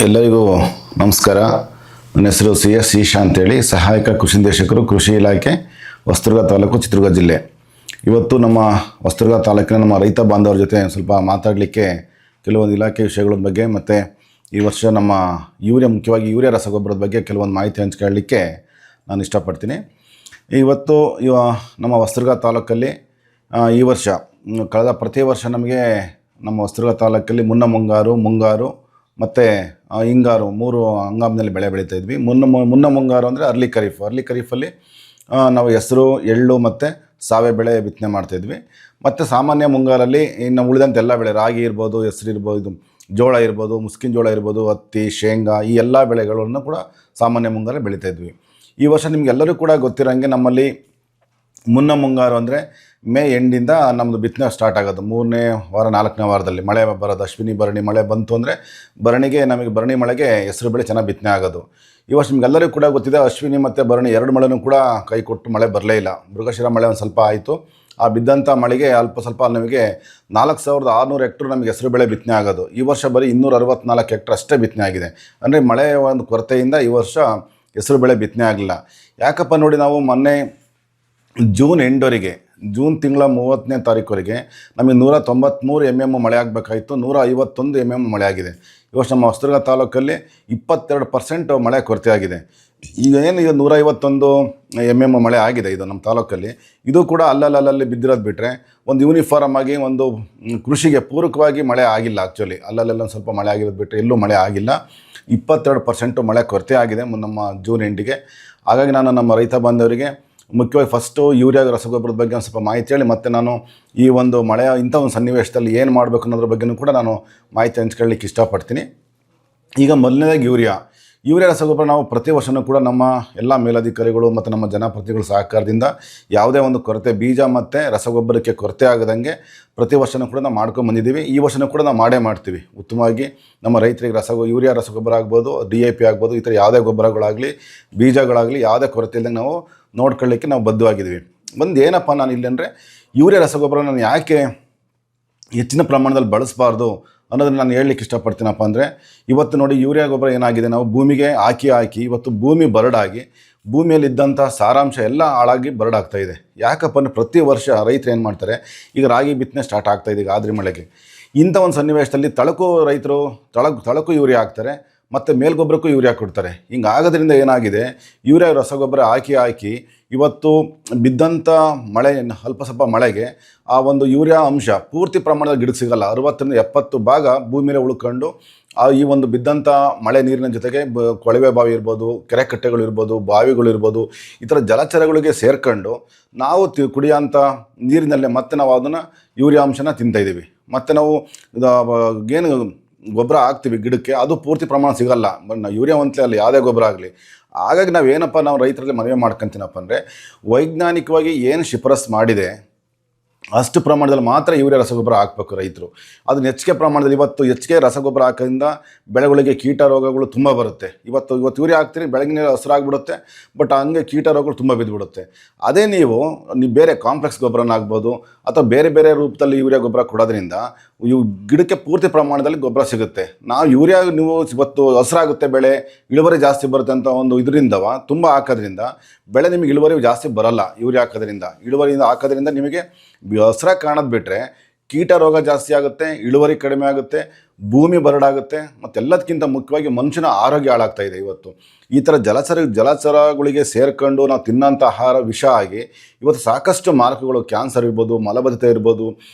ಎಲ್ಲರಿಗೂ ನಮಸ್ಕಾರ. ನನ್ನ ಹೆಸರು CS ಈಶಾ ಅಂತೇಳಿ, ಸಹಾಯಕ ಕೃಷಿ ನಿರ್ದೇಶಕರು, ಕೃಷಿ ಇಲಾಖೆ, ಹೊಸದುರ್ಗ ತಾಲೂಕು, ಚಿತ್ರದುರ್ಗ ಜಿಲ್ಲೆ. ಇವತ್ತು ನಮ್ಮ ಹೊಸದುರ್ಗ ತಾಲೂಕಿನ ನಮ್ಮ ರೈತ ಬಾಂಧವರ ಜೊತೆ ಸ್ವಲ್ಪ ಮಾತಾಡಲಿಕ್ಕೆ ಕೆಲವೊಂದು ಇಲಾಖೆ ವಿಷಯಗಳ ಬಗ್ಗೆ ಮತ್ತು ಈ ವರ್ಷ ನಮ್ಮ ಮುಖ್ಯವಾಗಿ ಯೂರಿಯಾ ರಸಗೊಬ್ಬರದ ಬಗ್ಗೆ ಕೆಲವೊಂದು ಮಾಹಿತಿ ಹಂಚ್ಕೊಳ್ಳಲಿಕ್ಕೆ ನಾನು ಇಷ್ಟಪಡ್ತೀನಿ. ಇವತ್ತು ನಮ್ಮ ಹೊಸದುರ್ಗ ತಾಲೂಕಲ್ಲಿ ಈ ವರ್ಷ ಕಳೆದ ಪ್ರತಿ ವರ್ಷ ನಮಗೆ ನಮ್ಮ ಹೊಸದುರ್ಗ ತಾಲೂಕಲ್ಲಿ ಮುಂಗಾರು ಮತ್ತು ಹಿಂಗಾರು 3 ಹಂಗಾಮಿನಲ್ಲಿ ಬೆಳೆ ಬೆಳೀತಾ ಇದ್ವಿ. ಮುನ್ನ ಮುಂಗಾರು ಅಂದರೆ ಅರ್ಲಿ ಖರೀಫಲ್ಲಿ ನಾವು ಹೆಸರು, ಎಳ್ಳು ಮತ್ತು ಸಾವೆ ಬೆಳೆ ಬಿತ್ತನೆ ಮಾಡ್ತಾಯಿದ್ವಿ. ಮತ್ತು ಸಾಮಾನ್ಯ ಮುಂಗಾರಲ್ಲಿ ಇನ್ನು ಉಳಿದಂಥ ಎಲ್ಲ ಬೆಳೆ, ರಾಗಿ ಇರ್ಬೋದು, ಹೆಸರು ಇರ್ಬೋದು, ಜೋಳ ಇರ್ಬೋದು, ಮುಸ್ಕಿನ ಜೋಳ ಇರ್ಬೋದು, ಹತ್ತಿ, ಶೇಂಗಾ, ಈ ಎಲ್ಲ ಬೆಳೆಗಳನ್ನು ಕೂಡ ಸಾಮಾನ್ಯ ಮುಂಗಾರಲ್ಲಿ ಬೆಳೀತಾ ಇದ್ವಿ. ಈ ವರ್ಷ ನಿಮಗೆಲ್ಲರೂ ಕೂಡ ಗೊತ್ತಿರೋಂಗೆ ನಮ್ಮಲ್ಲಿ ಮುನ್ನ ಮುಂಗಾರು ಅಂದರೆ ಮೇ ಎಂಡಿಂದ ನಮ್ಮದು ಬಿತ್ತನೆ ಸ್ಟಾರ್ಟ್ ಆಗೋದು. 3ನೇ ವಾರ 4ನೇ ವಾರದಲ್ಲಿ ಮಳೆ ಬರೋದು. ಅಶ್ವಿನಿ ಭರಣಿ ಮಳೆ ಬಂತು ಅಂದರೆ ಭರಣಿ ಮಳೆಗೆ ಹೆಸರು ಬೆಳೆ ಚೆನ್ನಾಗಿ ಬಿತ್ತನೆ ಆಗೋದು. ಈ ವರ್ಷ ನಿಮಗೆಲ್ಲರಿಗೂ ಕೂಡ ಗೊತ್ತಿದೆ, ಅಶ್ವಿನಿ ಮತ್ತು ಭರಣಿ 2 ಮಳೆನೂ ಕೂಡ ಕೈ ಕೊಟ್ಟು ಮಳೆ ಬರಲೇ ಇಲ್ಲ. ಮೃಗಶಿರ ಮಳೆ ಒಂದು ಸ್ವಲ್ಪ ಆಯಿತು. ಆ ಬಿದ್ದಂಥ ಮಳೆಗೆ ಸ್ವಲ್ಪ ನಮಗೆ 4600 ಹೆಕ್ಟ್ರು ನಮಗೆ ಹೆಸರು ಬೆಳೆ ಬಿತ್ತನೆ ಆಗೋದು. ಈ ವರ್ಷ ಬರೀ 264 ಹೆಕ್ಟ್ರ್ ಅಷ್ಟೇ ಬಿತ್ತನೆ ಆಗಿದೆ. ಅಂದರೆ ಮಳೆ ಒಂದು ಕೊರತೆಯಿಂದ ಈ ವರ್ಷ ಹೆಸರು ಬೆಳೆ ಬಿತ್ತನೆ ಆಗಲಿಲ್ಲ. ಯಾಕಪ್ಪ ನೋಡಿ, ನಾವು ಮೊನ್ನೆ ಜೂನ್ ತಿಂಗಳ 30ನೇ ತಾರೀಕುವರೆಗೆ ನಮಗೆ 193 mm ಮಳೆ ಆಗಬೇಕಾಯಿತು. 151 mm ಮಳೆ ಆಗಿದೆ. ಈ ವರ್ಷ ನಮ್ಮ ಹೊಸದುರ್ಗ ತಾಲೂಕಲ್ಲಿ 22% ಮಳೆ ಕೊರತೆ ಆಗಿದೆ. ಈಗ 151 mm ಮಳೆ ಆಗಿದೆ ಇದು ನಮ್ಮ ತಾಲೂಕಲ್ಲಿ. ಇದು ಕೂಡ ಅಲ್ಲಲ್ಲಿ ಬಿದ್ದಿರೋದು ಬಿಟ್ಟರೆ ಒಂದು ಯೂನಿಫಾರ್ಮ್ ಆಗಿ ಒಂದು ಕೃಷಿಗೆ ಪೂರಕವಾಗಿ ಮಳೆ ಆಗಿಲ್ಲ. ಆ್ಯಕ್ಚುಲಿ ಅಲ್ಲಲ್ಲೆಲ್ಲ ಸ್ವಲ್ಪ ಮಳೆ ಆಗಿರೋದು ಬಿಟ್ಟರೆ ಎಲ್ಲೂ ಮಳೆ ಆಗಿಲ್ಲ. 22% ಮಳೆ ಕೊರತೆ ಆಗಿದೆ ನಮ್ಮ ಜೂನ್ ಎಂಡಿಗೆ. ಹಾಗಾಗಿ ನಾನು ನಮ್ಮ ರೈತ ಬಾಂಧವರಿಗೆ ಮುಖ್ಯವಾಗಿ ಫಸ್ಟು ಯೂರಿಯಾ ರಸಗೊಬ್ಬರದ ಬಗ್ಗೆ ಒಂದು ಸ್ವಲ್ಪ ಮಾಹಿತಿ ಹೇಳಿ, ಮತ್ತು ನಾನು ಈ ಒಂದು ಮಳೆಯ ಇಂಥ ಒಂದು ಸನ್ನಿವೇಶದಲ್ಲಿ ಏನು ಮಾಡಬೇಕು ಅನ್ನೋದ್ರ ಬಗ್ಗೆಯೂ ಕೂಡ ನಾನು ಮಾಹಿತಿ ಹಂಚ್ಕೊಳ್ಳಿಕ್ಕೆ ಇಷ್ಟಪಡ್ತೀನಿ. ಈಗ ಮೊದಲನೇದಾಗಿ ಯೂರಿಯಾ ರಸಗೊಬ್ಬರ ನಾವು ಪ್ರತಿ ವರ್ಷವೂ ಕೂಡ ನಮ್ಮ ಎಲ್ಲ ಮೇಲಧಿಕಾರಿಗಳು ಮತ್ತು ನಮ್ಮ ಜನಪ್ರತಿನಿಧಿಗಳ ಸಹಕಾರದಿಂದ ಯಾವುದೇ ಒಂದು ಕೊರತೆ, ಬೀಜ ಮತ್ತು ರಸಗೊಬ್ಬರಕ್ಕೆ ಕೊರತೆ ಆಗದಂಗೆ ಪ್ರತಿ ವರ್ಷವೂ ಕೂಡ ನಾವು ಮಾಡ್ಕೊಂಡು ಬಂದಿದ್ದೀವಿ. ಈ ವರ್ಷವೂ ಕೂಡ ನಾವು ಮಾಡ್ತೀವಿ. ಉತ್ತಮವಾಗಿ ನಮ್ಮ ರೈತರಿಗೆ ಯೂರಿಯಾ ರಸಗೊಬ್ಬರ ಆಗ್ಬೋದು, DAP ಆಗ್ಬೋದು, ಈ ಥರ ಯಾವುದೇ ಗೊಬ್ಬರಗಳಾಗಲಿ, ಬೀಜಗಳಾಗಲಿ ಯಾವುದೇ ಕೊರತೆ ಇಲ್ಲದಂಗೆ ನಾವು ನೋಡ್ಕೊಳ್ಳಿಕ್ಕೆ ನಾವು ಬದ್ಧವಾಗಿದ್ದೀವಿ. ಏನಪ್ಪ ನಾನು ಇಲ್ಲಿ ಅಂದರೆ, ಯೂರಿಯಾ ರಸಗೊಬ್ಬರ ನಾನು ಯಾಕೆ ಹೆಚ್ಚಿನ ಪ್ರಮಾಣದಲ್ಲಿ ಬಳಸಬಾರ್ದು ಅನ್ನೋದನ್ನು ನಾನು ಹೇಳಲಿಕ್ಕೆ ಇಷ್ಟಪಡ್ತೀನಪ್ಪ ಅಂದರೆ, ಇವತ್ತು ನೋಡಿ ಯೂರಿಯಾ ಗೊಬ್ಬರ ಏನಾಗಿದೆ, ನಾವು ಭೂಮಿಗೆ ಹಾಕಿ ಇವತ್ತು ಭೂಮಿ ಬರಡಾಗಿ ಭೂಮಿಯಲ್ಲಿದ್ದಂಥ ಸಾರಾಂಶ ಎಲ್ಲ ಹಾಳಾಗಿ ಬರಡಾಗ್ತಾಯಿದೆ. ಯಾಕಪ್ಪ ಅಂದರೆ ಪ್ರತಿ ವರ್ಷ ರೈತರು ಏನು ಮಾಡ್ತಾರೆ, ಈಗ ರಾಗಿ ಬಿತ್ತನೆ ಸ್ಟಾರ್ಟ್ ಆಗ್ತಾಯಿದೆ. ಈಗ ಆದ್ರಿ ಮಳೆಗೆ ಇಂಥ ಒಂದು ಸನ್ನಿವೇಶದಲ್ಲಿ ರೈತರು ತಳಕು ಯೂರಿಯಾ ಹಾಕ್ತಾರೆ ಮತ್ತು ಮೇಲ್ಗೊಬ್ಬರಕ್ಕೂ ಯೂರಿಯಾ ಕೊಡ್ತಾರೆ. ಹಿಂಗೆ ಆಗೋದ್ರಿಂದ ಏನಾಗಿದೆ, ಯೂರಿಯಾ ರಸಗೊಬ್ಬರ ಹಾಕಿ ಇವತ್ತು ಬಿದ್ದಂಥ ಮಳೆ, ಸ್ವಲ್ಪ ಮಳೆಗೆ ಆ ಒಂದು ಯೂರಿಯಾ ಅಂಶ ಪೂರ್ತಿ ಪ್ರಮಾಣದ ಗಿಡಕ್ಕೆ ಸಿಗಲ್ಲ. 60-70 ಭಾಗ ಭೂಮಿಯಲ್ಲೇ ಉಳ್ಕೊಂಡು ಈ ಒಂದು ಬಿದ್ದಂಥ ಮಳೆ ನೀರಿನ ಜೊತೆಗೆ ಕೊಳವೆ ಬಾವಿ ಇರ್ಬೋದು, ಕೆರೆ ಕಟ್ಟೆಗಳು ಇರ್ಬೋದು, ಬಾವಿಗಳು ಇರ್ಬೋದು, ಈ ಥರ ಜಲಚರಗಳಿಗೆ ಸೇರ್ಕೊಂಡು ನಾವು ಕುಡಿಯೋಂಥ ನೀರಿನಲ್ಲೇ ಮತ್ತೆ ನಾವು ಅದನ್ನು ಯೂರಿಯಾ ಅಂಶನ ತಿಂತಾಯಿದ್ದೀವಿ. ಮತ್ತು ನಾವು ಏನು ಗೊಬ್ಬರ ಹಾಕ್ತೀವಿ ಗಿಡಕ್ಕೆ, ಅದು ಪೂರ್ತಿ ಪ್ರಮಾಣ ಸಿಗಲ್ಲ. ಯೂರಿಯಾ ಅಂತಲೇ ಅಲ್ಲ, ಯಾವುದೇ ಗೊಬ್ಬರ ಆಗಲಿ. ಹಾಗಾಗಿ ನಾವು ರೈತರಲ್ಲಿ ಮನವಿ ಮಾಡ್ಕೊತೀನಪ್ಪ ಅಂದರೆ, ವೈಜ್ಞಾನಿಕವಾಗಿ ಏನು ಶಿಫಾರಸು ಮಾಡಿದೆ ಅಷ್ಟು ಪ್ರಮಾಣದಲ್ಲಿ ಮಾತ್ರ ಯೂರಿಯಾ ರಸಗೊಬ್ಬರ ಹಾಕಬೇಕು ರೈತರು. ಅದನ್ನು ಹೆಚ್ಚಿಗೆ ಪ್ರಮಾಣದಲ್ಲಿ, ಇವತ್ತು ಹೆಚ್ಚಿಗೆ ರಸಗೊಬ್ಬರ ಹಾಕೋದ್ರಿಂದ ಬೆಳೆಗಳಿಗೆ ಕೀಟ ರೋಗಗಳು ತುಂಬ ಬರುತ್ತೆ. ಇವತ್ತು ಯೂರಿಯಾ ಹಾಕ್ತೀರಿ, ಬೆಳಗಿನ ಹಸಿರಾಗ್ಬಿಡುತ್ತೆ, ಬಟ್ ಹಂಗೆ ಕೀಟ ರೋಗಗಳು ತುಂಬ ಬಿದ್ದುಬಿಡುತ್ತೆ. ಅದೇ ನೀವು ಬೇರೆ ಕಾಂಪ್ಲೆಕ್ಸ್ ಗೊಬ್ಬರನ ಆಗ್ಬೋದು ಅಥವಾ ಬೇರೆ ರೂಪದಲ್ಲಿ ಯೂರಿಯಾ ಗೊಬ್ಬರ ಕೊಡೋದ್ರಿಂದ ಗಿಡಕ್ಕೆ ಪೂರ್ತಿ ಪ್ರಮಾಣದಲ್ಲಿ ಗೊಬ್ಬರ ಸಿಗುತ್ತೆ. ನೀವು ಇವತ್ತು ಹಸಿರಾಗುತ್ತೆ ಬೆಳೆ, ಇಳುವರಿ ಜಾಸ್ತಿ ಬರುತ್ತೆ ಅಂತ ಒಂದು ಇದರಿಂದ ತುಂಬ ಹಾಕೋದ್ರಿಂದ ಬೆಳೆ ನಿಮಗೆ ಇಳುವರಿ ಜಾಸ್ತಿ ಬರಲ್ಲ. ಯೂರಿಯಾ ಹಾಕೋದ್ರಿಂದ ನಿಮಗೆ ಹಸಿರಾಗಿ ಕಾಣೋದು ಬಿಟ್ಟರೆ ಕೀಟ ರೋಗ ಜಾಸ್ತಿ ಆಗುತ್ತೆ, ಇಳುವರಿ ಕಡಿಮೆ ಆಗುತ್ತೆ, ಭೂಮಿ ಬರಡಾಗುತ್ತೆ, ಮತ್ತು ಎಲ್ಲದಕ್ಕಿಂತ ಮುಖ್ಯವಾಗಿ ಮನುಷ್ಯನ ಆರೋಗ್ಯ ಹಾಳಾಗ್ತಾ ಇದೆ. ಇವತ್ತು ಈ ಥರ ಜಲಚರಗಳಿಗೆ ಸೇರ್ಕೊಂಡು ನಾವು ತಿನ್ನೋಂಥ ಆಹಾರ ವಿಷ ಆಗಿ ಇವತ್ತು ಸಾಕಷ್ಟು ಮಾರಕಗಳು, ಕ್ಯಾನ್ಸರ್ ಇರ್ಬೋದು, ಮಲಬದ್ಧತೆ ಇರ್ಬೋದು,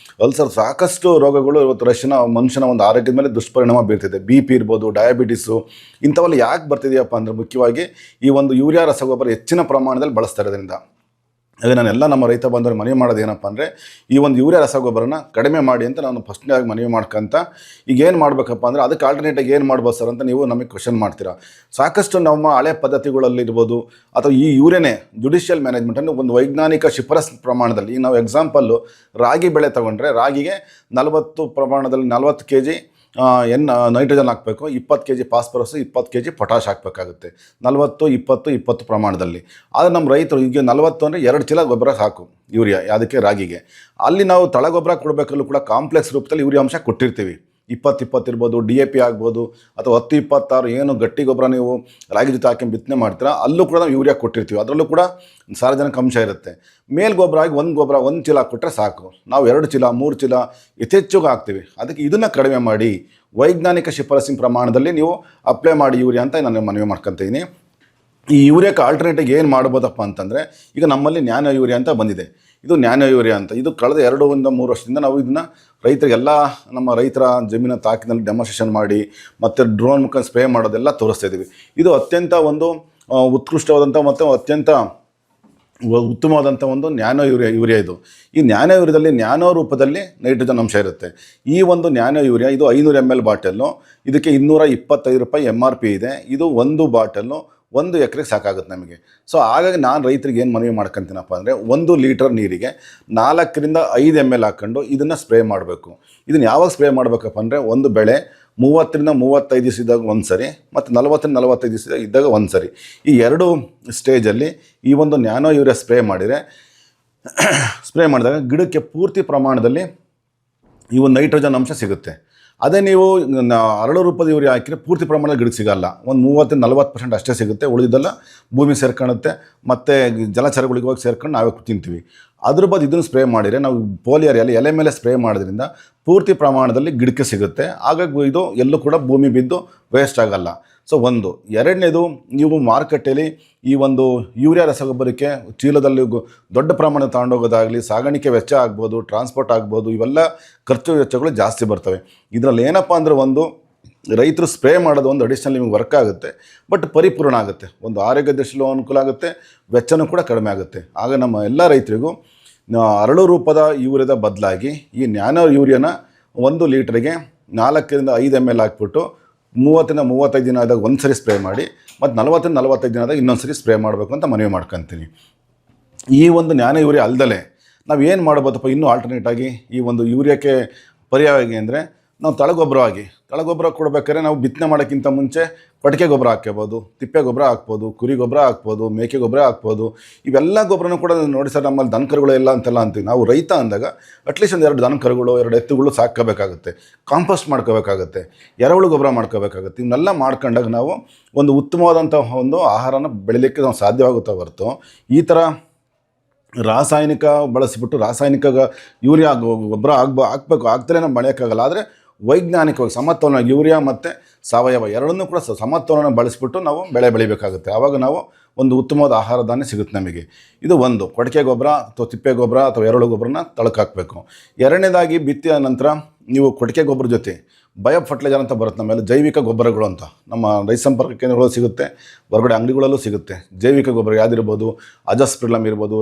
ಅಲ್ಸರ್, ಸಾಕಷ್ಟು ರೋಗಗಳು ಇವತ್ತು ಮನುಷ್ಯನ ಒಂದು ಆರೋಗ್ಯದ ಮೇಲೆ ದುಷ್ಪರಿಣಾಮ ಬೀರ್ತಿದೆ. BP ಇರ್ಬೋದು, ಡಯಾಬಿಟಿಸು, ಇಂಥವೆಲ್ಲ ಯಾಕೆ ಬರ್ತಿದೆಯಪ್ಪ ಅಂದರೆ ಮುಖ್ಯವಾಗಿ ಈ ಒಂದು ಯೂರಿಯಾ ರಸಗೊಬ್ಬರ ಹೆಚ್ಚಿನ ಪ್ರಮಾಣದಲ್ಲಿ ಬಳಸ್ತಾ ಇರೋದ್ರಿಂದ. ಅದೇ ನಾನೆಲ್ಲ ನಮ್ಮ ರೈತ ಬಂದವರು ಮನವಿ ಮಾಡೋದು ಏನಪ್ಪ ಅಂದರೆ, ಈ ಒಂದು ಯೂರಿಯಾ ರಸಗೊಬ್ಬರನ ಕಡಿಮೆ ಮಾಡಿ ಅಂತ ನಾನು ಫಸ್ಟ್ನೇದಾಗಿ ಮನವಿ ಮಾಡ್ಕೊಂತ, ಈಗ ಏನು ಮಾಡಬೇಕಪ್ಪ ಅಂದರೆ ಅದಕ್ಕೆ ಆಲ್ಟರ್ನೇಟಾಗಿ ಏನು ಮಾಡ್ಬೋದು ಸರ್ ಅಂತ ನೀವು ನಮಗೆ ಕ್ವೆಶನ್ ಮಾಡ್ತೀರಾ. ಸಾಕಷ್ಟು ನಮ್ಮ ಹಳೆ ಪದ್ಧತಿಗಳಲ್ಲಿರ್ಬೋದು ಅಥವಾ ಈ ಯೂರಿಯಾನೇ ಜುಡಿಷಿಯಲ್ ಮ್ಯಾನೇಜ್ಮೆಂಟನ್ನು ಒಂದು ವೈಜ್ಞಾನಿಕ ಶಿಫಾರಸು ಪ್ರಮಾಣದಲ್ಲಿ, ಈಗ ನಾವು ಎಕ್ಸಾಂಪಲ್ಲು ರಾಗಿ ಬೆಳೆ ತೊಗೊಂಡ್ರೆ ರಾಗಿಗೆ 40 kg ನೈಟ್ರೋಜನ್ ಹಾಕಬೇಕು, 20 kg ಫಾಸ್ಫರಸ್, 20 kg ಪೊಟ್ಯಾಷ್ ಹಾಕಬೇಕಾಗುತ್ತೆ. 40-20-20 ಪ್ರಮಾಣದಲ್ಲಿ. ಆದರೆ ನಮ್ಮ ರೈತರು ಈಗ 40 ಅಂದರೆ 2 ಚೀಲ ಗೊಬ್ಬರ ಸಾಕು ಯೂರಿಯಾ, ಯಾವುದಕ್ಕೆ ರಾಗಿಗೆ. ಅಲ್ಲಿ ನಾವು ತಳಗೊಬ್ಬರ ಕೊಡಬೇಕಲ್ಲೂ ಕೂಡ ಕಾಂಪ್ಲೆಕ್ಸ್ ರೂಪದಲ್ಲಿ ಯೂರಿಯಾ ಅಂಶ ಕೊಟ್ಟಿರ್ತೀವಿ. 20 ಇರ್ಬೋದು, DAP ಆಗ್ಬೋದು, ಅಥವಾ 10-26 ಏನು ಗಟ್ಟಿ ಗೊಬ್ಬರ ನೀವು ರಾಗಿ ಜೊತೆ ಹಾಕಿ ಬಿತ್ತನೆ ಮಾಡ್ತೀರಾ, ಅಲ್ಲೂ ಕೂಡ ನಾವು ಯೂರಿಯಾ ಕೊಟ್ಟಿರ್ತೀವಿ. ಅದರಲ್ಲೂ ಕೂಡ ಸಾರಜನಕ ಅಂಶ ಇರುತ್ತೆ. ಮೇಲ್ ಗೊಬ್ಬರ ಆಗಿ ಒಂದು ಚೀಲ ಕೊಟ್ಟರೆ ಸಾಕು. ನಾವು 2 ಚೀಲ 3 ಚೀಲ ಯಥೇಚ್ಛವಾಗಿ ಹಾಕ್ತೀವಿ. ಅದಕ್ಕೆ ಇದನ್ನು ಕಡಿಮೆ ಮಾಡಿ ವೈಜ್ಞಾನಿಕ ಶಿಫಾರಸಿನ ಪ್ರಮಾಣದಲ್ಲಿ ನೀವು ಅಪ್ಲೈ ಮಾಡಿ ಯೂರಿಯಾ ಅಂತ ನಾನು ಮನವಿ ಮಾಡ್ಕೊತೀನಿ. ಈ ಯೂರಿಯಾಕ್ಕೆ ಆಲ್ಟರ್ನೇಟಿವ್ ಏನು ಮಾಡ್ಬೋದಪ್ಪ ಅಂತಂದರೆ, ಈಗ ನಮ್ಮಲ್ಲಿ ನ್ಯಾನೋ ಯೂರಿಯಾ ಅಂತ ಬಂದಿದೆ. ಇದು ನ್ಯಾನೋ ಯೂರಿಯಾ ಅಂತ. ಇದು ಕಳೆದ 2-3 ವರ್ಷದಿಂದ ನಾವು ಇದನ್ನು ರೈತರಿಗೆಲ್ಲ ನಮ್ಮ ರೈತರ ಜಮೀನು ತಾಕಿನಲ್ಲಿ ಡೆಮಾನ್ಸ್ಟ್ರೇಷನ್ ಮಾಡಿ ಮತ್ತು ಡ್ರೋನ್ ಮುಖಾಂತರ ಸ್ಪ್ರೇ ಮಾಡೋದೆಲ್ಲ ತೋರಿಸ್ತಾ ಇದ್ದೀವಿ. ಇದು ಅತ್ಯಂತ ಒಂದು ಉತ್ಕೃಷ್ಟವಾದಂಥ ಮತ್ತು ಅತ್ಯಂತ ಉತ್ತಮವಾದಂಥ ಒಂದು ನ್ಯಾನೋ ಯೂರಿಯಾ ಇದು. ಈ ನ್ಯಾನೋ ಯೂರಿಯಾದಲ್ಲಿ ನ್ಯಾನೋ ರೂಪದಲ್ಲಿ ನೈಟ್ರೋಜನ್ ಅಂಶ ಇರುತ್ತೆ. ಈ ಒಂದು ನ್ಯಾನೋ ಯೂರಿಯಾ ಇದು 500 ml ಬಾಟಲ್ಲು. ಇದಕ್ಕೆ 225 ರೂಪಾಯಿ MRP ಇದೆ. ಇದು ಒಂದು ಬಾಟಲ್ಲು 1 ಎಕರೆಗೆ ಸಾಕಾಗುತ್ತೆ ನಮಗೆ. ಸೊ ಹಾಗಾಗಿ ನಾನು ರೈತರಿಗೆ ಏನು ಮನವಿ ಮಾಡ್ಕೊತೀನಪ್ಪ ಅಂದರೆ, 1 ಲೀಟರ್ ನೀರಿಗೆ 4ರಿಂದ 5 ml ಹಾಕ್ಕೊಂಡು ಇದನ್ನು ಸ್ಪ್ರೇ ಮಾಡಬೇಕು. ಇದನ್ನು ಯಾವಾಗ ಸ್ಪ್ರೇ ಮಾಡಬೇಕಪ್ಪ ಅಂದರೆ, ಒಂದು ಬೆಳೆ 30ರಿಂದ 35 ದಿವಸ ಇದ್ದಾಗ ಒಂದು ಸರಿ, ಮತ್ತು 40ರಿಂದ 45 ದಿವಸ ಇದ್ದಾಗ ಒಂದು ಸರಿ, ಈ 2 ಸ್ಟೇಜಲ್ಲಿ ಈ ಒಂದು ನ್ಯಾನೋ ಯೂರಿಯಾ ಸ್ಪ್ರೇ ಮಾಡಿದಾಗ ಗಿಡಕ್ಕೆ ಪೂರ್ತಿ ಪ್ರಮಾಣದಲ್ಲಿ ಈ ಒಂದು ನೈಟ್ರೋಜನ್ ಅಂಶ ಸಿಗುತ್ತೆ. ಅದೇ ನೀವು ಅರಳು ರೂಪದ ಯೂರಿಯಾ ಹಾಕಿದ್ರೆ ಪೂರ್ತಿ ಪ್ರಮಾಣದ ಗಿಡಕ್ಕೆ ಸಿಗಲ್ಲ. ಒಂದು 30-40% ಅಷ್ಟೇ ಸಿಗುತ್ತೆ. ಉಳಿದಿದ್ದೆಲ್ಲ ಭೂಮಿ ಸೇರ್ಕೊಳ್ಳುತ್ತೆ, ಮತ್ತು ಜಲಚರಗಳಿಗೆ ಹೋಗಿ ಸೇರ್ಕೊಂಡು ನಾವೇ ತಿಂತೀವಿ. ಅದ್ರ ಬದಲು ಇದನ್ನು ಸ್ಪ್ರೇ ಮಾಡಿದರೆ, ನಾವು ಪೋಲಿಯರ್ ಎಲೆ ಮೇಲೆ ಸ್ಪ್ರೇ ಮಾಡೋದ್ರಿಂದ ಪೂರ್ತಿ ಪ್ರಮಾಣದಲ್ಲಿ ಗಿಡಕ್ಕೆ ಸಿಗುತ್ತೆ. ಹಾಗಾಗಿ ಇದು ಎಲ್ಲೂ ಕೂಡ ಭೂಮಿ ಬಿದ್ದು ವೇಸ್ಟ್ ಆಗಲ್ಲ. ಸೊ ಎರಡನೇದು, ನೀವು ಮಾರುಕಟ್ಟೆಯಲ್ಲಿ ಈ ಒಂದು ಯೂರಿಯಾ ರಸಗೊಬ್ಬರಕ್ಕೆ ಚೀಲದಲ್ಲಿ ದೊಡ್ಡ ಪ್ರಮಾಣದ ತಗೊಂಡೋಗೋದಾಗಲಿ, ಸಾಗಾಣಿಕೆ ವೆಚ್ಚ ಆಗ್ಬೋದು, ಟ್ರಾನ್ಸ್ಪೋರ್ಟ್ ಆಗ್ಬೋದು, ಇವೆಲ್ಲ ಖರ್ಚು ವೆಚ್ಚಗಳು ಜಾಸ್ತಿ ಬರ್ತವೆ. ಇದರಲ್ಲಿ ಏನಪ್ಪ ಅಂದರೆ, ರೈತರು ಸ್ಪ್ರೇ ಮಾಡೋದು ಒಂದು ಅಡಿಷ್ನಲ್ ನಿಮಗೆ ವರ್ಕ್ ಆಗುತ್ತೆ, ಬಟ್ ಪರಿಪೂರ್ಣ ಆಗುತ್ತೆ. ಒಂದು ಆರೋಗ್ಯ ದೃಷ್ಟಿಯಲ್ಲೂ ಅನುಕೂಲ ಆಗುತ್ತೆ, ವೆಚ್ಚನೂ ಕೂಡ ಕಡಿಮೆ ಆಗುತ್ತೆ. ಆಗ ನಮ್ಮ ಎಲ್ಲ ರೈತರಿಗೂ ಅರಳು ರೂಪದ ಯೂರಿಯಾದ ಬದಲಾಗಿ ಈ ನ್ಯಾನೋ ಯೂರಿಯಾನ 1 ಲೀಟ್ರಿಗೆ 4ರಿಂದ 5 ml ಹಾಕ್ಬಿಟ್ಟು 30ರಿಂದ 35 ದಿನ ಆದಾಗ ಒಂದು ಸರಿ ಸ್ಪ್ರೇ ಮಾಡಿ, ಮತ್ತು 40ರಿಂದ 45 ದಿನ ಆದಾಗ ಇನ್ನೊಂದು ಸರಿ ಸ್ಪ್ರೇ ಮಾಡಬೇಕು ಅಂತ ಮನವಿ ಮಾಡ್ಕೊತೀನಿ. ಈ ಒಂದು ನ್ಯಾನೋ ಯೂರಿಯಾ ಅಲ್ಲದೆ ನಾವು ಏನು ಮಾಡ್ಬೋದಪ್ಪ ಇನ್ನೂ ಆಲ್ಟರ್ನೇಟಾಗಿ ಈ ಒಂದು ಯೂರಿಯಾಕ್ಕೆ ಪರ್ಯಾಯವಾಗಿ ಅಂದರೆ, ನಾವು ತಳಗೊಬ್ಬರ ಕೊಡಬೇಕಾದ್ರೆ ನಾವು ಬಿತ್ತನೆ ಮಾಡೋಕ್ಕಿಂತ ಮುಂಚೆ ಕೊಟ್ಟಿಗೆ ಗೊಬ್ಬರ ಹಾಕ್ಕೋಬೋದು, ತಿಪ್ಪೆ ಗೊಬ್ಬರ ಹಾಕ್ಬೋದು, ಕುರಿ ಗೊಬ್ಬರ ಹಾಕ್ಬೋದು, ಮೇಕೆ ಗೊಬ್ಬರ ಹಾಕ್ಬೋದು. ಇವೆಲ್ಲ ಗೊಬ್ಬರನೂ ಕೂಡ ನೋಡಿ ಸರ್, ನಮ್ಮಲ್ಲಿ ದನ ಕರುಗಳು ಎಲ್ಲ ಅಂತೆಲ್ಲ ಅಂತೀವಿ. ನಾವು ರೈತ ಅಂದಾಗ ಅಟ್ಲೀಸ್ಟ್ ಒಂದು 2 ದನ ಕರುಗಳು 2 ಎತ್ತುಗಳು ಸಾಕೋಬೇಕಾಗುತ್ತೆ, ಕಾಂಪೋಸ್ಟ್ ಮಾಡ್ಕೋಬೇಕಾಗುತ್ತೆ, ಎರೆಹುಳು ಗೊಬ್ಬರ ಮಾಡ್ಕೋಬೇಕಾಗುತ್ತೆ. ಇವನ್ನೆಲ್ಲ ಮಾಡ್ಕೊಂಡಾಗ ನಾವು ಒಂದು ಉತ್ತಮವಾದಂಥ ಒಂದು ಆಹಾರನ ಬೆಳಿಲಿಕ್ಕೆ ನಾವು ಸಾಧ್ಯವಾಗುತ್ತಾ ಹೊರತು, ಈ ಥರ ರಾಸಾಯನಿಕ ಬಳಸಿಬಿಟ್ಟು ರಾಸಾಯನಿಕ ಯೂರಿಯಾ ಗೊಬ್ಬರ ಹಾಕಬೇಕು ಆಗ್ತಲೇ ನಾವು ಬೆಳೆಯೋಕ್ಕಾಗಲ್ಲ. ಆದರೆ ವೈಜ್ಞಾನಿಕವಾಗಿ ಸಮತೋಲನ ಯೂರಿಯಾ ಮತ್ತು ಸಾವಯವ ಎರಡನ್ನೂ ಕೂಡ ಸಮತೋಲನ ಬಳಸಿಬಿಟ್ಟು ನಾವು ಬೆಳೆ ಬೆಳಿಬೇಕಾಗುತ್ತೆ. ಆವಾಗ ನಾವು ಒಂದು ಉತ್ತಮವಾದ ಆಹಾರ ಧಾನ್ಯ ಸಿಗುತ್ತೆ ನಮಗೆ. ಇದು ಕೊಟ್ಟಿಗೆ ಗೊಬ್ಬರ ಅಥವಾ ತಿಪ್ಪೆ ಗೊಬ್ಬರ ಅಥವಾ ಎರೆಹುಳು ಗೊಬ್ಬರನ ತಳಕ್ಕೆ ಹಾಕಬೇಕು. ಎರಡನೇದಾಗಿ ಬಿತ್ತಿದ ನಂತರ ನೀವು ಕೊಟ್ಟಿಗೆ ಗೊಬ್ಬರ ಜೊತೆ ಬಯೋ ಫರ್ಟಿಲೈಸರ್ ಅಂತ ಬರುತ್ತೆ ನಮ್ಮೆಲ್ಲ, ಜೈವಿಕ ಗೊಬ್ಬರಗಳು ಅಂತ ನಮ್ಮ ರೈತ ಸಂಪರ್ಕ ಕೇಂದ್ರಗಳು ಸಿಗುತ್ತೆ, ಹೊರಗಡೆ ಅಂಗಡಿಗಳಲ್ಲೂ ಸಿಗುತ್ತೆ. ಜೈವಿಕ ಗೊಬ್ಬರ ಯಾವುದಿರ್ಬೋದು, ಅಜೋಸ್ಪಿರಿಲಮ್ ಇರ್ಬೋದು,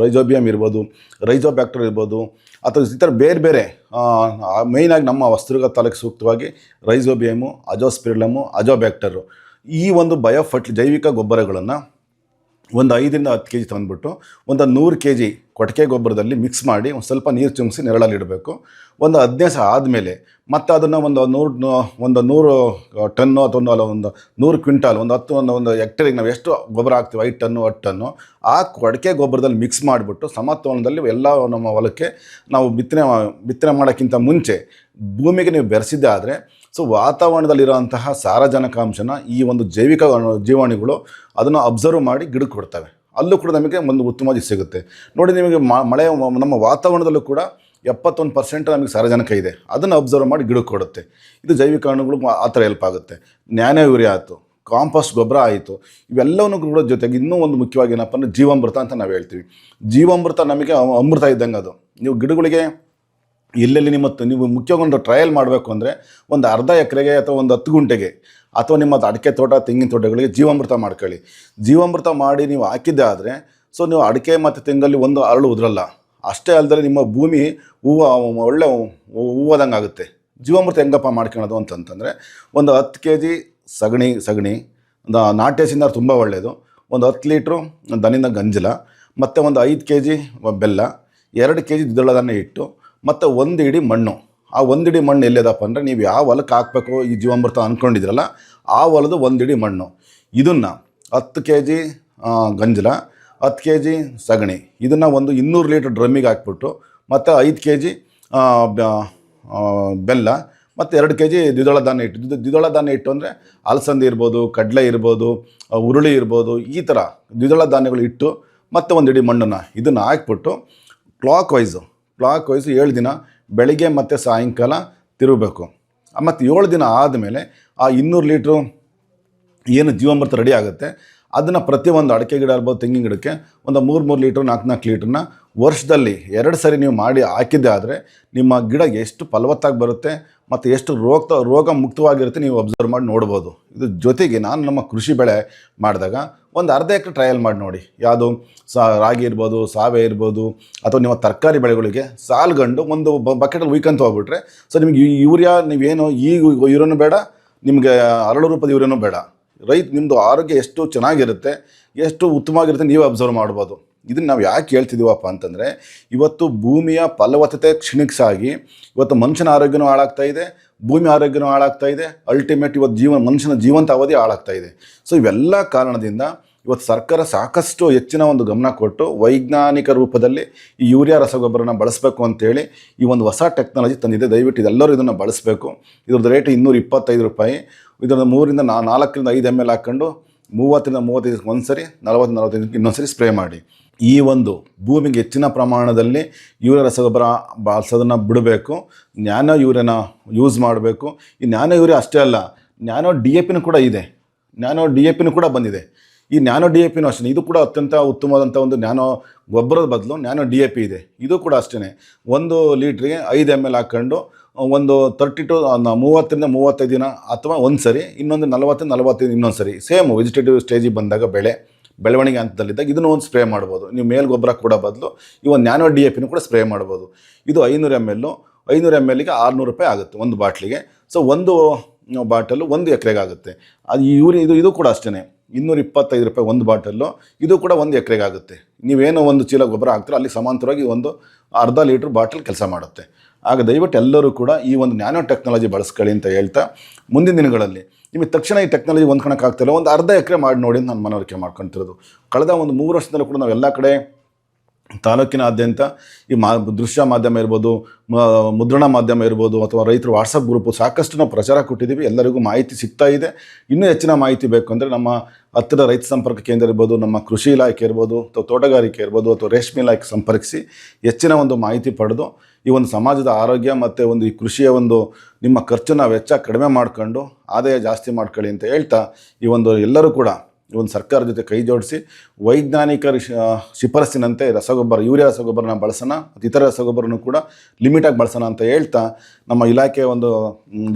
ರೈಜೋಬಿಯಮ್ ಇರ್ಬೋದು, ರೈಜೋಬ್ಯಾಕ್ಟರ್ ಇರ್ಬೋದು, ಅಥವಾ ಈ ಥರ ಬೇರೆ ಮೇಯ್ನಾಗಿ ನಮ್ಮ ಹೊಸದುರ್ಗ ತಾಲೂಕು ಸೂಕ್ತವಾಗಿ ರೈಜೋಬಿಯಮು, ಅಜೋಸ್ಪಿರಿಲಮು, ಅಜೋಬ್ಯಾಕ್ಟರು, ಈ ಒಂದು ಜೈವಿಕ ಗೊಬ್ಬರಗಳನ್ನು ಒಂದು 5ರಿಂದ 10 kg ತಂದುಬಿಟ್ಟು ಒಂದು 100 kg ಕೊಟ್ಟಿಗೆ ಗೊಬ್ಬರದಲ್ಲಿ ಮಿಕ್ಸ್ ಮಾಡಿ ಒಂದು ಸ್ವಲ್ಪ ನೀರು ಚಿಮ್ಮಿಸಿ ನೆರಳಲ್ಲಿ ಇಡಬೇಕು. ಒಂದು 15 ದಿವಸ ಆದಮೇಲೆ ಮತ್ತು ಅದನ್ನು ಒಂದು 100 ಟನ್ನು ಅಥವಾ ಒಂದು 100 ಕ್ವಿಂಟಾಲ್, ಒಂದು ಹೆಕ್ಟೇರಿಗೆ ನಾವು ಎಷ್ಟು ಗೊಬ್ಬರ ಹಾಕ್ತೀವಿ, 5 ಟನ್ನು 10 ಟನ್ನು ಆ ಕೊಟ್ಟಿಗೆ ಗೊಬ್ಬರದಲ್ಲಿ ಮಿಕ್ಸ್ ಮಾಡಿಬಿಟ್ಟು ಸಮತೋಲನದಲ್ಲಿ ಎಲ್ಲ ನಮ್ಮ ಹೊಲಕ್ಕೆ ನಾವು ಬಿತ್ತನೆ ಮಾಡೋಕ್ಕಿಂತ ಮುಂಚೆ ಭೂಮಿಗೆ ನೀವು ಬೆರೆಸಿದ್ದೆ ಆದರೆ, ಸೊ ವಾತಾವರಣದಲ್ಲಿರುವಂತಹ ಸಾರಜನಕಾಂಶನ ಈ ಒಂದು ಜೈವಿಕ ಜೀವಾಣುಗಳು ಅದನ್ನು ಅಬ್ಸರ್ವ್ ಮಾಡಿ ಗಿಡಕ್ಕೆ ಕೊಡ್ತವೆ. ಅಲ್ಲೂ ಕೂಡ ನಮಗೆ ಒಂದು ಉತ್ತಮವಾಗಿ ಸಿಗುತ್ತೆ. ನೋಡಿ, ನಿಮಗೆ ಮಳೆ ನಮ್ಮ ವಾತಾವರಣದಲ್ಲೂ ಕೂಡ 71% ನಮಗೆ ಸಾರಜನಕ ಇದೆ, ಅದನ್ನು ಅಬ್ಸರ್ವ್ ಮಾಡಿ ಗಿಡಕ್ಕೆ ಕೊಡುತ್ತೆ. ಇದು ಜೈವಿಕ ಅಣುಗಳು ಆ ಥರ ಹೆಲ್ಪ್ ಆಗುತ್ತೆ. ನ್ಯಾನೋ ಯೂರಿಯಾ ಆಯಿತು, ಕಾಂಪೋಸ್ಟ್ ಗೊಬ್ಬರ ಆಯಿತು, ಇವೆಲ್ಲವನ್ನೂ ಕೂಡ ಜೊತೆಗೆ ಇನ್ನೂ ಒಂದು ಮುಖ್ಯವಾಗಿ ಏನಪ್ಪ ಅಂದರೆ ಜೀವಾಮೃತ ಅಂತ ನಾವು ಹೇಳ್ತೀವಿ. ಜೀವಾಮೃತ ನಮಗೆ ಅಮೃತ ಇದ್ದಂಗೆ. ಅದು ನೀವು ಗಿಡಗಳಿಗೆ ಎಲ್ಲೆಲ್ಲಿ ನೀವು ಮುಖ್ಯವಾಗಿ ಒಂದು ಟ್ರಯಲ್ ಮಾಡಬೇಕು ಅಂದರೆ, ಒಂದು ಅರ್ಧ ಎಕರೆಗೆ ಅಥವಾ ಒಂದು 10 ಗುಂಟೆಗೆ ಅಥವಾ ನಿಮ್ಮ ಅಡಿಕೆ ತೋಟ, ತೆಂಗಿನ ತೋಟಗಳಿಗೆ ಜೀವಾಮೃತ ಮಾಡ್ಕೊಳ್ಳಿ. ಜೀವಾಮೃತ ಮಾಡಿ ನೀವು ಹಾಕಿದ್ದೆ ಆದರೆ, ಸೊ ನೀವು ಅಡಿಕೆ ಮತ್ತು ತೆಂಗಲ್ಲಿ ಒಂದು ಅರಳು ಉದುರಲ್ಲ. ಅಷ್ಟೇ ಅಲ್ಲದೆ ನಿಮ್ಮ ಭೂಮಿ ಒಳ್ಳೆ ಹೂವದಂಗೆ ಆಗುತ್ತೆ. ಜೀವಾಮೃತ ಹೆಂಗಪ್ಪ ಮಾಡ್ಕೊಳ್ಳೋದು ಅಂತಂತಂದರೆ, ಒಂದು 10 kg ಸಗಣಿ ಒಂದು ನಾಟಿ ಹಸಿಂದ ತುಂಬ ಒಳ್ಳೆಯದು, ಒಂದು 10 ಲೀಟ್ರು ದನಿಂದ ಗಂಜಲ, ಮತ್ತು ಒಂದು 5 kg ಬೆಲ್ಲ, 2 kg ದ್ವಿದಳ ಧಾನ್ಯ ಹಿಟ್ಟು, ಮತ್ತು 1 ಇಡಿ ಮಣ್ಣು. ಆ 1 ಇಡಿ ಮಣ್ಣು ಎಲ್ಲಿದಪ್ಪ ಅಂದರೆ, ನೀವು ಯಾವ ಹೊಲಕ್ಕೆ ಹಾಕಬೇಕು ಈ ಜೀವಾಮೃತ ಅಂದ್ಕೊಂಡಿದ್ರಲ್ಲ ಆ ಹೊಲದ 1 ಇಡಿ ಮಣ್ಣು. ಇದನ್ನು 10 kg ಗಂಜಲ, 10 kg ಸಗಣಿ, ಇದನ್ನು ಒಂದು 200 ಲೀಟ್ರ್ ಡ್ರಮ್ಮಿಗೆ ಹಾಕ್ಬಿಟ್ಟು, ಮತ್ತು 5 kg ಬೆಲ್ಲ, ಮತ್ತು 2 kg ದ್ವಿದಳ ಧಾನ್ಯ ಹಿಟ್ಟು. ದ್ವಿದಳ ಧಾನ್ಯ ಹಿಟ್ಟು ಅಂದರೆ ಅಲಸಂದೆ ಇರ್ಬೋದು, ಕಡಲೆ ಇರ್ಬೋದು, ಹುರುಳಿ ಇರ್ಬೋದು, ಈ ಥರ ದ್ವಿದಳ ಧಾನ್ಯಗಳು ಇಟ್ಟು ಮತ್ತು ಒಂದು ಇಡೀ ಮಣ್ಣನ್ನು ಇದನ್ನು ಹಾಕ್ಬಿಟ್ಟು ಕ್ಲಾಕ್ ವೈಸು 7 ದಿನ ಬೆಳಿಗ್ಗೆ ಮತ್ತು ಸಾಯಂಕಾಲ ತಿರುಗಬೇಕು. ಮತ್ತು 7 ದಿನ ಆದಮೇಲೆ ಆ 200 ಲೀಟ್ರು ಏನು ಜೀವಾಮೃತ ರೆಡಿ ಆಗುತ್ತೆ ಅದನ್ನು ಪ್ರತಿಯೊಂದು ಅಡಿಕೆ ಗಿಡ ಇರ್ಬೋದು, ತೆಂಗಿನ ಗಿಡಕ್ಕೆ ಒಂದು 3 ಲೀಟ್ರ್ 4 ಲೀಟ್ರನ್ನ ವರ್ಷದಲ್ಲಿ 2 ಸರಿ ನೀವು ಮಾಡಿ ಹಾಕಿದ್ದೆ ಆದರೆ ನಿಮ್ಮ ಗಿಡ ಎಷ್ಟು ಫಲವತ್ತಾಗಿ ಬರುತ್ತೆ ಮತ್ತು ಎಷ್ಟು ರೋಗ ಮುಕ್ತವಾಗಿರುತ್ತೆ ನೀವು ಅಬ್ಸರ್ವ್ ಮಾಡಿ ನೋಡ್ಬೋದು. ಇದು ಜೊತೆಗೆ ನಾನು ನಮ್ಮ ಕೃಷಿ ಬೆಳೆ ಮಾಡಿದಾಗ ಒಂದು ಅರ್ಧ ಎಕರೆ ಟ್ರಯಲ್ ಮಾಡಿ ನೋಡಿ. ಯಾವುದು ರಾಗಿ ಇರ್ಬೋದು, ಸಾವೆ ಇರ್ಬೋದು, ಅಥವಾ ನಿಮ್ಮ ತರಕಾರಿ ಬೆಳೆಗಳಿಗೆ ಸಾಲ್ಗಂಡು ಒಂದು ಬಕೆಟಲ್ಲಿ ಉಯ್ಕೊಂತ ಹೋಗ್ಬಿಟ್ರೆ ಸೊ ನಿಮಗೆ ಯೂರಿಯಾ ನೀವೇನು ಈ ಯೂರಿಯಾನು ಬೇಡ, ನಿಮಗೆ ಅರಳು ರೂಪದ ಯೂರಿಯಾನು ಬೇಡ. ನಿಮ್ಮದು ಆರೋಗ್ಯ ಎಷ್ಟು ಚೆನ್ನಾಗಿರುತ್ತೆ, ಎಷ್ಟು ಉತ್ತಮವಾಗಿರುತ್ತೆ ನೀವೇ ಅಬ್ಸರ್ವ್ ಮಾಡ್ಬೋದು. ಇದನ್ನು ನಾವು ಯಾಕೆ ಹೇಳ್ತಿದ್ದೀವಪ್ಪ ಅಂತಂದರೆ ಇವತ್ತು ಭೂಮಿಯ ಫಲವತ್ತತೆ ಕ್ಷೀಣಿಸಾಗಿ ಇವತ್ತು ಮನುಷ್ಯನ ಆರೋಗ್ಯನೂ ಹಾಳಾಗ್ತಾ ಇದೆ, ಭೂಮಿ ಆರೋಗ್ಯನೂ ಹಾಳಾಗ್ತಾ ಇದೆ, ಅಲ್ಟಿಮೇಟ್ ಇವತ್ತು ಮನುಷ್ಯನ ಜೀವಂತ ಅವಧಿ ಹಾಳಾಗ್ತಾ ಇದೆ. ಸೊ ಇವೆಲ್ಲ ಕಾರಣದಿಂದ ಇವತ್ತು ಸರ್ಕಾರ ಸಾಕಷ್ಟು ಹೆಚ್ಚಿನ ಒಂದು ಗಮನ ಕೊಟ್ಟು ವೈಜ್ಞಾನಿಕ ರೂಪದಲ್ಲಿ ಈ ಯೂರಿಯಾ ರಸಗೊಬ್ಬರನ ಬಳಸಬೇಕು ಅಂತೇಳಿ ಈ ಒಂದು ಹೊಸ ಟೆಕ್ನಾಲಜಿ ತಂದಿದೆ. ದಯವಿಟ್ಟು ಇದೆಲ್ಲರೂ ಇದನ್ನು ಬಳಸಬೇಕು. ಇದ್ರದ್ದು ರೇಟ್ 225 ರೂಪಾಯಿ. ಇದನ್ನು 3 ರಿಂದ 4 ರಿಂದ 5 ml ಹಾಕ್ಕೊಂಡು 30 ರಿಂದ 35 ಒಂದು ಸರಿ, 40 45 ಇನ್ನೊಂದು ಸರಿ ಸ್ಪ್ರೇ ಮಾಡಿ. ಈ ಒಂದು ಭೂಮಿಗೆ ಹೆಚ್ಚಿನ ಪ್ರಮಾಣದಲ್ಲಿ ಯೂರಿಯಾ ರಸಗೊಬ್ಬರ ಬಳಸೋದನ್ನು ಬಿಡಬೇಕು. ನ್ಯಾನೋ ಯೂರಿಯಾನ ಯೂಸ್ ಮಾಡಬೇಕು. ಈ ನ್ಯಾನೋ ಯೂರಿಯಾ ಅಷ್ಟೇ ಅಲ್ಲ, ನ್ಯಾನೋ DAP ಕೂಡ ಇದೆ, ನ್ಯಾನೋ DAP ಕೂಡ ಬಂದಿದೆ. ಈ ನ್ಯಾನೋ DAP ಅಷ್ಟೇ, ಇದು ಕೂಡ ಅತ್ಯಂತ ಉತ್ತಮವಾದಂಥ ಒಂದು ನ್ಯಾನೋ ಗೊಬ್ಬರದ ಬದಲು ನ್ಯಾನೋ DAP ಇದೆ. ಇದು ಕೂಡ ಅಷ್ಟೇ 1 ಲೀಟ್ರಿಗೆ 5 ml ಹಾಕ್ಕೊಂಡು ಒಂದು 30 to 30 ರಿಂದ 35 ದಿನ ಅಥವಾ ಒಂದು ಸರಿ, ಇನ್ನೊಂದು 40 45 ಇನ್ನೊಂದು ಸರಿ, ಸೇಮ್ ವೆಜಿಟೇಟಿವ್ ಸ್ಟೇಜಿಗೆ ಬಂದಾಗ ಬೆಳವಣಿಗೆ ಹಂತದಲ್ಲಿದ್ದಾಗ ಇದನ್ನು ಒಂದು ಸ್ಪ್ರೇ ಮಾಡ್ಬೋದು. ನೀವು ಮೇಲ್ ಗೊಬ್ಬರ ಕೂಡ ಬದಲು ಈ ಒಂದು ನ್ಯಾನೋ DAP ಕೂಡ ಸ್ಪ್ರೇ ಮಾಡ್ಬೋದು. ಇದು 500 mlಗೆ 600 ರೂಪಾಯಿ ಆಗುತ್ತೆ ಒಂದು ಬಾಟ್ಲಿಗೆ. ಸೊ ಒಂದು ಬಾಟಲು 1 ಎಕರೆಗೆ ಆಗುತ್ತೆ. ಅದು ಇದು ಕೂಡ ಅಷ್ಟೇ 225 ರೂಪಾಯಿ ಒಂದು ಬಾಟಲ್ಲು. ಇದು ಕೂಡ 1 ಎಕರೆಗೆ ಆಗುತ್ತೆ. ನೀವೇನೋ ಒಂದು ಚೀಲ ಗೊಬ್ಬರ ಹಾಕ್ತೀರೋ ಅಲ್ಲಿ ಸಮಾಂತರವಾಗಿ ಒಂದು ಅರ್ಧ ಲೀಟ್ರ್ ಬಾಟಲ್ ಕೆಲಸ ಮಾಡುತ್ತೆ. ಆಗ ದಯವಿಟ್ಟು ಎಲ್ಲರೂ ಕೂಡ ಈ ಒಂದು ನ್ಯಾನೋ ಟೆಕ್ನಾಲಜಿ ಬಳಸ್ಕೊಳ್ಳಿ ಅಂತ ಹೇಳ್ತಾ, ಮುಂದಿನ ದಿನಗಳಲ್ಲಿ ನಿಮಗೆ ತಕ್ಷಣ ಈ ಟೆಕ್ನಾಲಜಿ ಹೊಂದ್ಕೊಳಕ್ಕಾಗ್ತಿಲ್ಲ, ಒಂದು ಅರ್ಧ ಎಕರೆ ಮಾಡಿ ನೋಡಿ ಅಂತ ನಾನು ಮನವರಿಕೆ ಮಾಡ್ಕೊತಿರೋದು. ಕಳೆದ ಒಂದು 3 ವರ್ಷದಲ್ಲೂ ಕೂಡ ನಾವು ಎಲ್ಲ ಕಡೆ ತಾಲೂಕಿನಾದ್ಯಂತ ಈ ದೃಶ್ಯ ಮಾಧ್ಯಮ ಇರ್ಬೋದು, ಮುದ್ರಣ ಮಾಧ್ಯಮ ಇರ್ಬೋದು, ಅಥವಾ ರೈತರು ವಾಟ್ಸಪ್ ಗ್ರೂಪು ಸಾಕಷ್ಟು ನಾವು ಪ್ರಚಾರ ಕೊಟ್ಟಿದ್ದೀವಿ. ಎಲ್ಲರಿಗೂ ಮಾಹಿತಿ ಸಿಗ್ತಾ ಇದೆ. ಇನ್ನೂ ಹೆಚ್ಚಿನ ಮಾಹಿತಿ ಬೇಕು ಅಂದರೆ ನಮ್ಮ ಹತ್ತಿರ ರೈತ ಸಂಪರ್ಕ ಕೇಂದ್ರ ಇರ್ಬೋದು, ನಮ್ಮ ಕೃಷಿ ಇಲಾಖೆ ಇರ್ಬೋದು, ಅಥವಾ ತೋಟಗಾರಿಕೆ ಇರ್ಬೋದು, ಅಥವಾ ರೇಷ್ಮೆ ಇಲಾಖೆ ಸಂಪರ್ಕಿಸಿ ಹೆಚ್ಚಿನ ಒಂದು ಮಾಹಿತಿ ಪಡೆದು ಈ ಒಂದು ಸಮಾಜದ ಆರೋಗ್ಯ ಮತ್ತು ಒಂದು ಈ ಕೃಷಿಯ ಒಂದು ನಿಮ್ಮ ಖರ್ಚನ್ನು ವೆಚ್ಚ ಕಡಿಮೆ ಮಾಡ್ಕೊಂಡು ಆದಾಯ ಜಾಸ್ತಿ ಮಾಡ್ಕೊಳ್ಳಿ ಅಂತ ಹೇಳ್ತಾ, ಈ ಒಂದು ಎಲ್ಲರೂ ಕೂಡ ಈ ಒಂದು ಸರ್ಕಾರ ಜೊತೆ ಕೈ ಜೋಡಿಸಿ ವೈಜ್ಞಾನಿಕ ಶಿಫಾರಸ್ಸಿನಂತೆ ಯೂರಿಯಾ ರಸಗೊಬ್ಬರನ ಬಳಸೋಣ, ಇತರ ರಸಗೊಬ್ಬರನೂ ಕೂಡ ಲಿಮಿಟಾಗಿ ಬಳಸೋಣ ಅಂತ ಹೇಳ್ತಾ, ನಮ್ಮ ಇಲಾಖೆಯ ಒಂದು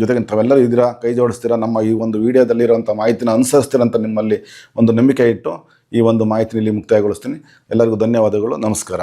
ಜೊತೆಗೆ ತಾವೆಲ್ಲರೂ ಇದ್ದೀರಾ, ಕೈ ಜೋಡಿಸ್ತೀರಾ, ನಮ್ಮ ಈ ಒಂದು ವಿಡಿಯೋದಲ್ಲಿರುವಂಥ ಮಾಹಿತಿನ ಅನುಸರಿಸ್ತೀರಂತ ನಿಮ್ಮಲ್ಲಿ ಒಂದು ನಂಬಿಕೆ ಇಟ್ಟು ಈ ಒಂದು ಮಾಹಿತಿನಲ್ಲಿ ಮುಕ್ತಾಯಗೊಳಿಸ್ತೀನಿ. ಎಲ್ಲರಿಗೂ ಧನ್ಯವಾದಗಳು. ನಮಸ್ಕಾರ.